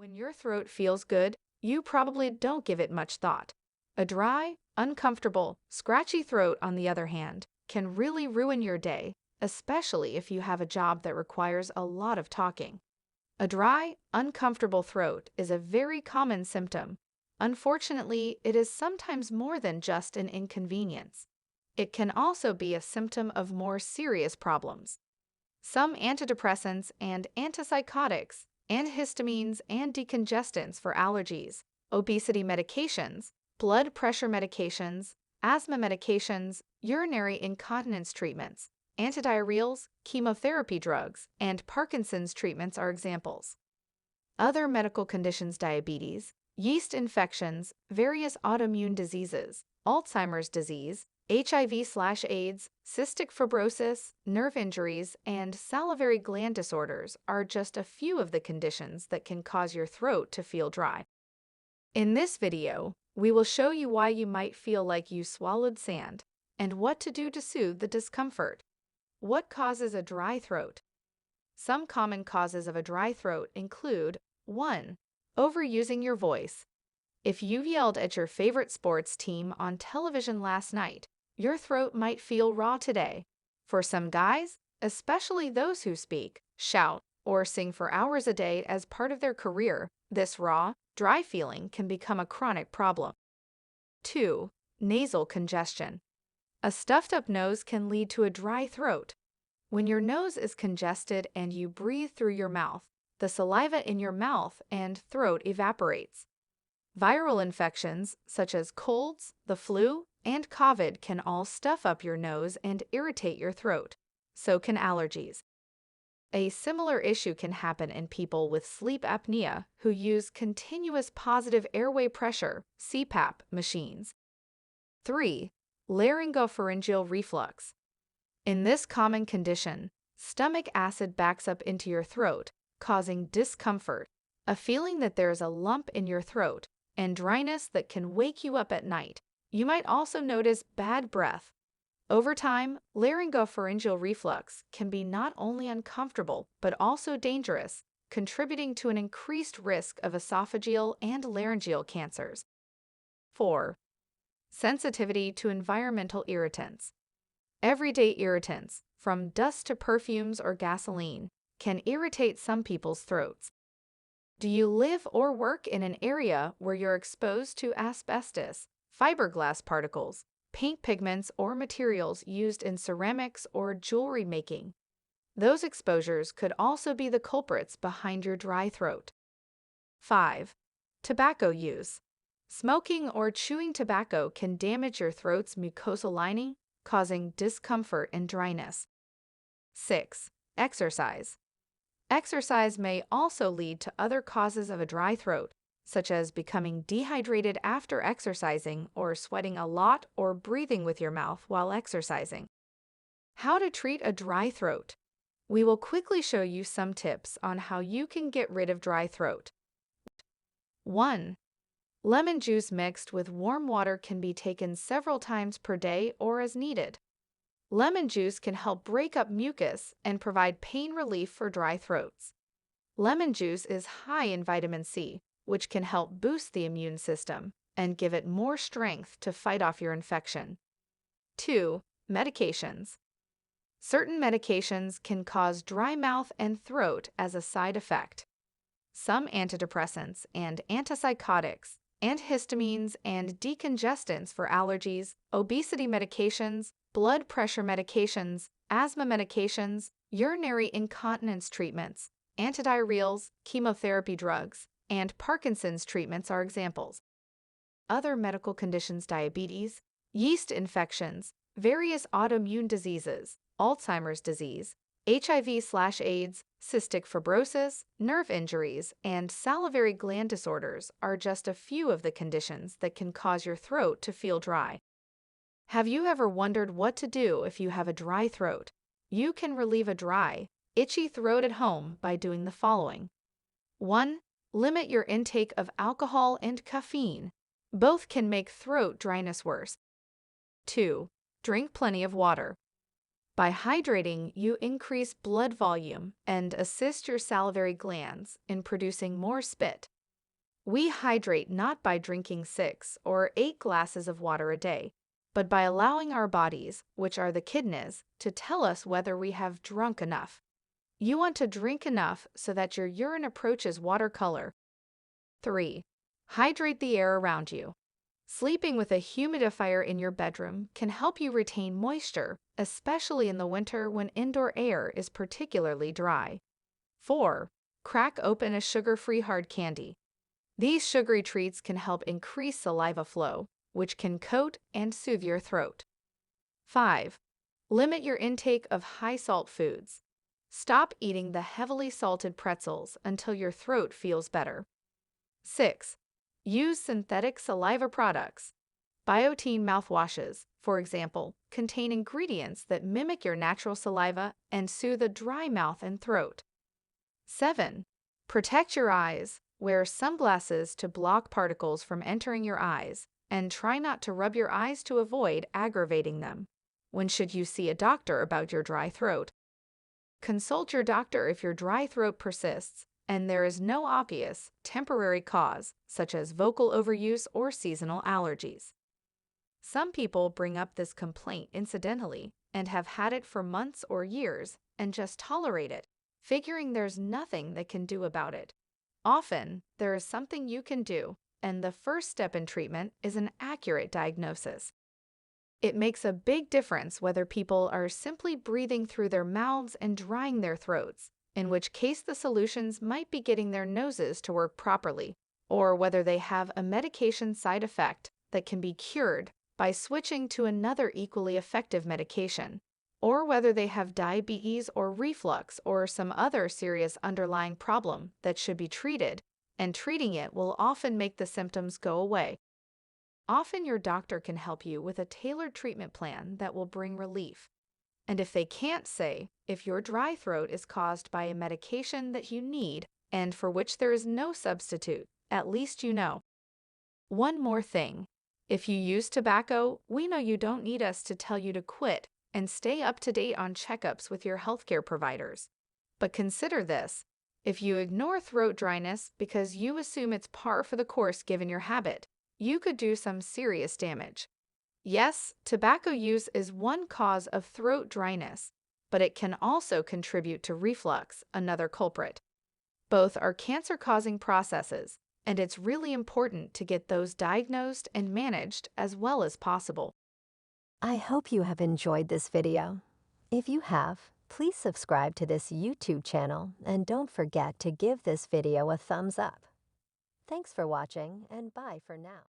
When your throat feels good, you probably don't give it much thought. A dry, uncomfortable, scratchy throat, on the other hand, can really ruin your day, especially if you have a job that requires a lot of talking. A dry, uncomfortable throat is a very common symptom. Unfortunately, it is sometimes more than just an inconvenience. It can also be a symptom of more serious problems. Some antidepressants and antipsychotics, antihistamines and decongestants for allergies, obesity medications, blood pressure medications, asthma medications, urinary incontinence treatments, antidiarrheals, chemotherapy drugs, and Parkinson's treatments are examples. Other medical conditions: diabetes, yeast infections, various autoimmune diseases, Alzheimer's disease, HIV/AIDS, cystic fibrosis, nerve injuries, and salivary gland disorders are just a few of the conditions that can cause your throat to feel dry. In this video, we will show you why you might feel like you swallowed sand and what to do to soothe the discomfort. What causes a dry throat? Some common causes of a dry throat include 1. Overusing your voice. If you yelled at your favorite sports team on television last night, your throat might feel raw today. For some guys, especially those who speak, shout, or sing for hours a day as part of their career, this raw, dry feeling can become a chronic problem. 2. Nasal congestion. A stuffed-up nose can lead to a dry throat. When your nose is congested and you breathe through your mouth, the saliva in your mouth and throat evaporates. Viral infections, such as colds, the flu, and COVID, can all stuff up your nose and irritate your throat. So can allergies. A similar issue can happen in people with sleep apnea who use continuous positive airway pressure (CPAP) machines. 3. Laryngopharyngeal reflux. In this common condition, stomach acid backs up into your throat, causing discomfort, a feeling that there is a lump in your throat, and dryness that can wake you up at night. You might also notice bad breath. Over time, laryngopharyngeal reflux can be not only uncomfortable but also dangerous, contributing to an increased risk of esophageal and laryngeal cancers. 4. Sensitivity to environmental irritants. Everyday irritants, from dust to perfumes or gasoline, can irritate some people's throats. Do you live or work in an area where you're exposed to asbestos, fiberglass particles, paint pigments, or materials used in ceramics or jewelry making? Those exposures could also be the culprits behind your dry throat. 5. Tobacco use. Smoking or chewing tobacco can damage your throat's mucosal lining, causing discomfort and dryness. 6. Exercise. Exercise may also lead to other causes of a dry throat, such as becoming dehydrated after exercising or sweating a lot or breathing with your mouth while exercising. How to treat a dry throat. We will quickly show you some tips on how you can get rid of dry throat. 1. Lemon juice mixed with warm water can be taken several times per day or as needed. Lemon juice can help break up mucus and provide pain relief for dry throats. Lemon juice is high in vitamin C, which can help boost the immune system and give it more strength to fight off your infection. 2. Medications. Certain medications can cause dry mouth and throat as a side effect. Some antidepressants and antipsychotics, antihistamines and decongestants for allergies, obesity medications, blood pressure medications, asthma medications, urinary incontinence treatments, antidiarrheals, chemotherapy drugs, and Parkinson's treatments are examples. Other medical conditions: diabetes, yeast infections, various autoimmune diseases, Alzheimer's disease, HIV/AIDS, cystic fibrosis, nerve injuries, and salivary gland disorders are just a few of the conditions that can cause your throat to feel dry. Have you ever wondered what to do if you have a dry throat? You can relieve a dry, itchy throat at home by doing the following. 1. Limit your intake of alcohol and caffeine. Both can make throat dryness worse. 2. Drink plenty of water. By hydrating, you increase blood volume and assist your salivary glands in producing more spit, We hydrate not by drinking 6 or 8 glasses of water a day, but by allowing our bodies, which are the kidneys, to tell us whether we have drunk enough. You want to drink enough so that your urine approaches water color. 3. Hydrate the air around you. Sleeping with a humidifier in your bedroom can help you retain moisture, especially in the winter when indoor air is particularly dry. 4. Crack open a sugar-free hard candy. These sugary treats can help increase saliva flow, which can coat and soothe your throat. 5. Limit your intake of high-salt foods. Stop eating the heavily salted pretzels until your throat feels better. 6. Use synthetic saliva products. Biotin mouthwashes, for example, contain ingredients that mimic your natural saliva and soothe a dry mouth and throat. 7. Protect your eyes. Wear sunglasses to block particles from entering your eyes, and try not to rub your eyes to avoid aggravating them. When should you see a doctor about your dry throat? Consult your doctor if your dry throat persists and there is no obvious, temporary cause, such as vocal overuse or seasonal allergies. Some people bring up this complaint incidentally and have had it for months or years and just tolerate it, figuring there's nothing they can do about it. Often, there is something you can do, and the first step in treatment is an accurate diagnosis. It makes a big difference whether people are simply breathing through their mouths and drying their throats, in which case the solutions might be getting their noses to work properly, or whether they have a medication side effect that can be cured by switching to another equally effective medication, or whether they have diabetes or reflux or some other serious underlying problem that should be treated, and treating it will often make the symptoms go away. Often your doctor can help you with a tailored treatment plan that will bring relief. And if they can't say if your dry throat is caused by a medication that you need and for which there is no substitute, at least you know. One more thing. If you use tobacco, we know you don't need us to tell you to quit and stay up to date on checkups with your healthcare providers. But consider this. If you ignore throat dryness because you assume it's par for the course given your habit, you could do some serious damage. Yes, tobacco use is one cause of throat dryness, but it can also contribute to reflux, another culprit. Both are cancer-causing processes, and it's really important to get those diagnosed and managed as well as possible. I hope you have enjoyed this video. If you have, please subscribe to this YouTube channel and don't forget to give this video a thumbs up. Thanks for watching, and bye for now.